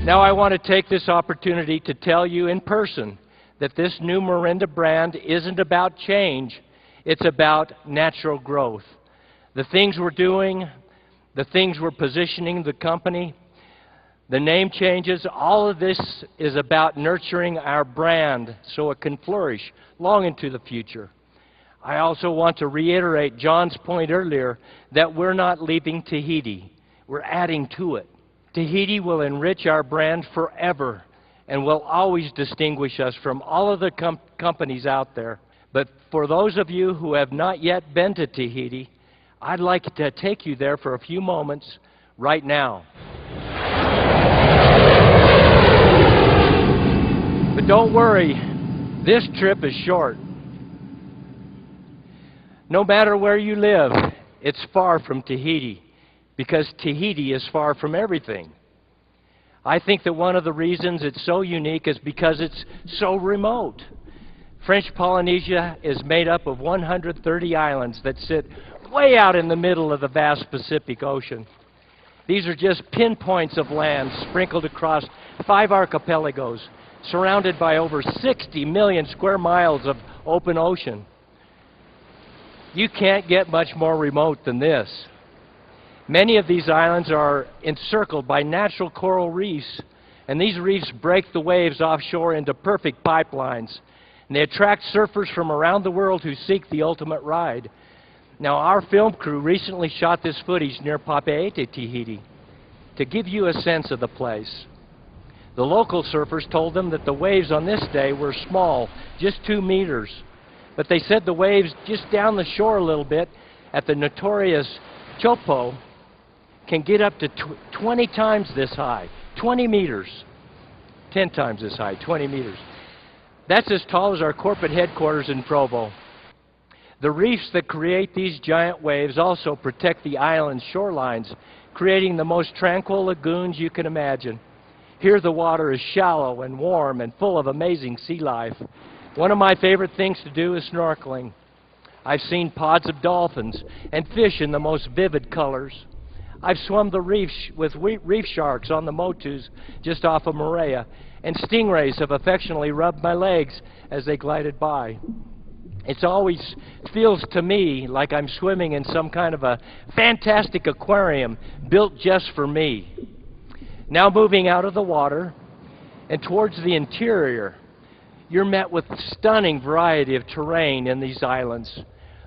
Now I want to take this opportunity to tell you in person that this new Mirinda brand isn't about change, it's about natural growth. The things we're doing, the things we're positioning the company, the name changes, all of this is about nurturing our brand so it can flourish long into the future. I also want to reiterate John's point earlier that we're not leaving Tahiti, we're adding to it. Tahiti will enrich our brand forever and will always distinguish us from all of the companies out there. But for those of you who have not yet been to Tahiti, I'd like to take you there for a few moments right now. But don't worry, this trip is short. No matter where you live, it's far from Tahiti, because Tahiti is far from everything. I think that one of the reasons it's so unique is because it's so remote. French Polynesia is made up of 130 islands that sit way out in the middle of the vast Pacific Ocean. These are just pinpoints of land sprinkled across 5 archipelagos, surrounded by over 60 million square miles of open ocean. You can't get much more remote than this. Many of these islands are encircled by natural coral reefs, and these reefs break the waves offshore into perfect pipelines, and they attract surfers from around the world who seek the ultimate ride. Now, our film crew recently shot this footage near Papeete, Tahiti, to give you a sense of the place. The local surfers told them that the waves on this day were small, just 2 meters, but they said the waves just down the shore a little bit at the notorious Chopo can get up to 20 times this high, 20 meters, 10 times this high, 20 meters. That's as tall as our corporate headquarters in Provo. The reefs that create these giant waves also protect the island's shorelines, creating the most tranquil lagoons you can imagine. Here the water is shallow and warm and full of amazing sea life. One of my favorite things to do is snorkeling. I've seen pods of dolphins and fish in the most vivid colors. I've swum the reefs with reef sharks on the Motus just off of Moorea, and stingrays have affectionately rubbed my legs as they glided by. It always feels to me like I'm swimming in some kind of a fantastic aquarium built just for me. Now moving out of the water and towards the interior, you're met with a stunning variety of terrain in these islands.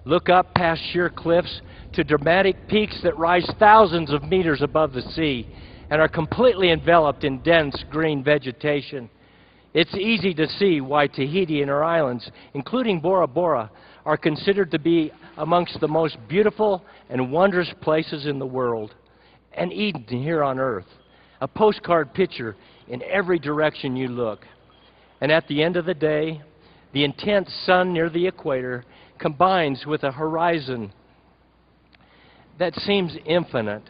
Look up past sheer cliffs to dramatic peaks that rise thousands of meters above the sea and are completely enveloped in dense green vegetation. It's easy to see why Tahiti and her islands, including Bora Bora, are considered to be amongst the most beautiful and wondrous places in the world, and Eden here on earth, a postcard picture in every direction you look. And at the end of the day, the intense sun near the equator combines with a horizon that seems infinite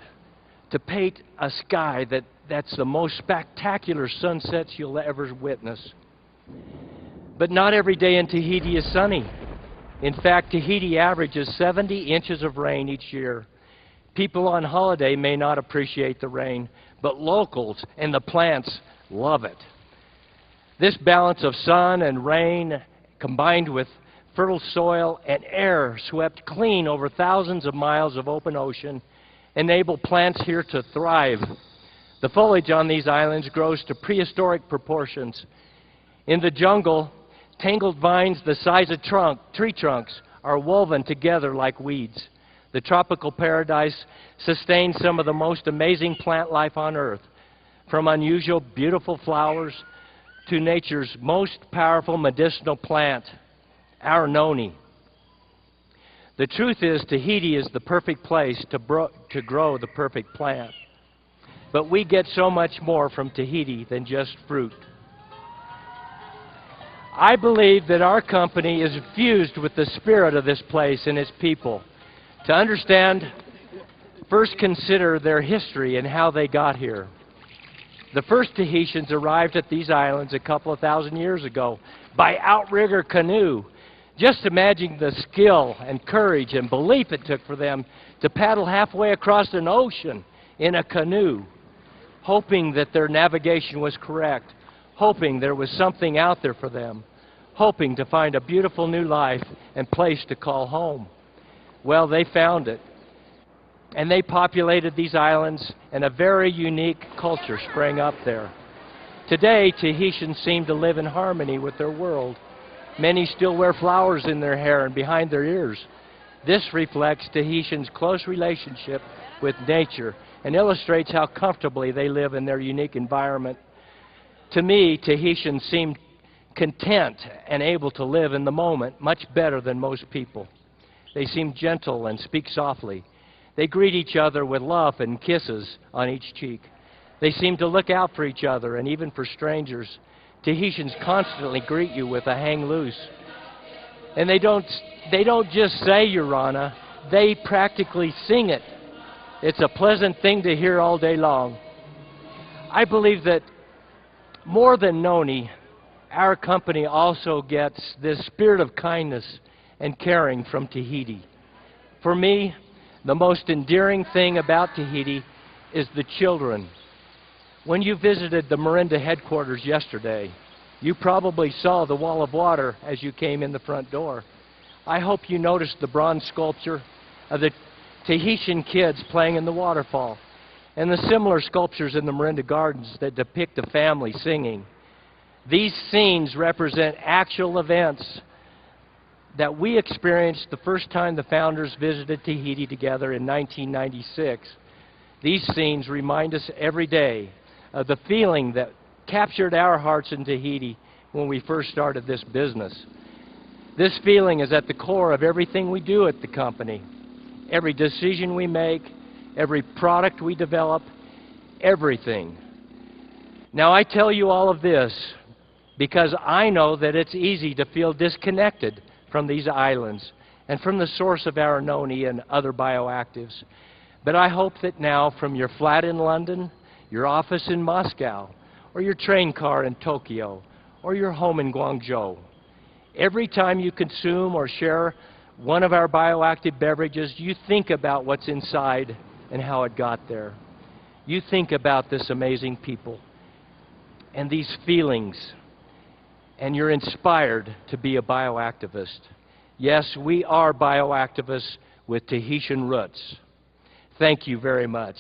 to paint a sky that's the most spectacular sunsets you'll ever witness. But not every day in Tahiti is sunny. In fact, Tahiti averages 70 inches of rain each year. People on holiday may not appreciate the rain, but locals and the plants love it. This balance of sun and rain, combined with fertile soil and air swept clean over thousands of miles of open ocean, enable plants here to thrive. The foliage on these islands grows to prehistoric proportions. In the jungle, tangled vines the size of tree trunks are woven together like weeds. The tropical paradise sustains some of the most amazing plant life on earth, from unusual, beautiful flowers to nature's most powerful medicinal plant, our noni. The truth is, Tahiti is the perfect place to grow the perfect plant. But we get so much more from Tahiti than just fruit. I believe that our company is fused with the spirit of this place and its people. To understand, first consider their history and how they got here. The first Tahitians arrived at these islands a couple of thousand years ago by outrigger canoe. Just imagine the skill and courage and belief it took for them to paddle halfway across an ocean in a canoe. hoping that their navigation was correct, hoping there was something out there for them, hoping to find a beautiful new life and place to call home. Well, they found it. And they populated these islands, and a very unique culture sprang up there. Today, Tahitians seem to live in harmony with their world. Many still wear flowers in their hair and behind their ears. This reflects Tahitians' close relationship with nature and illustrates how comfortably they live in their unique environment. To me, Tahitians seem content and able to live in the moment much better than most people. They seem gentle and speak softly. They greet each other with love and kisses on each cheek. They seem to look out for each other and even for strangers. Tahitians constantly greet you with a hang loose. And they don't just say Your Honor, they practically sing it. It's a pleasant thing to hear all day long. I believe that more than Noni, our company also gets this spirit of kindness and caring from Tahiti. For me, the most endearing thing about Tahiti is the children. When you visited the Marinda headquarters yesterday, you probably saw the wall of water as you came in the front door. I hope you noticed the bronze sculpture of the Tahitian kids playing in the waterfall, and the similar sculptures in the Marinda Gardens that depict a family singing. These scenes represent actual events that we experienced the first time the founders visited Tahiti together in 1996. These scenes remind us every day of the feeling that captured our hearts in Tahiti when we first started this business. This feeling is at the core of everything we do at the company. Every decision we make, every product we develop, everything. Now, I tell you all of this because I know that it's easy to feel disconnected from these islands and from the source of our noni and other bioactives. But I hope that now, from your flat in London, your office in Moscow, or your train car in Tokyo, or your home in Guangzhou, every time you consume or share one of our bioactive beverages, you think about what's inside and how it got there. You think about this amazing people and these feelings, and you're inspired to be a bioactivist. Yes, we are bioactivists with Tahitian roots. Thank you very much.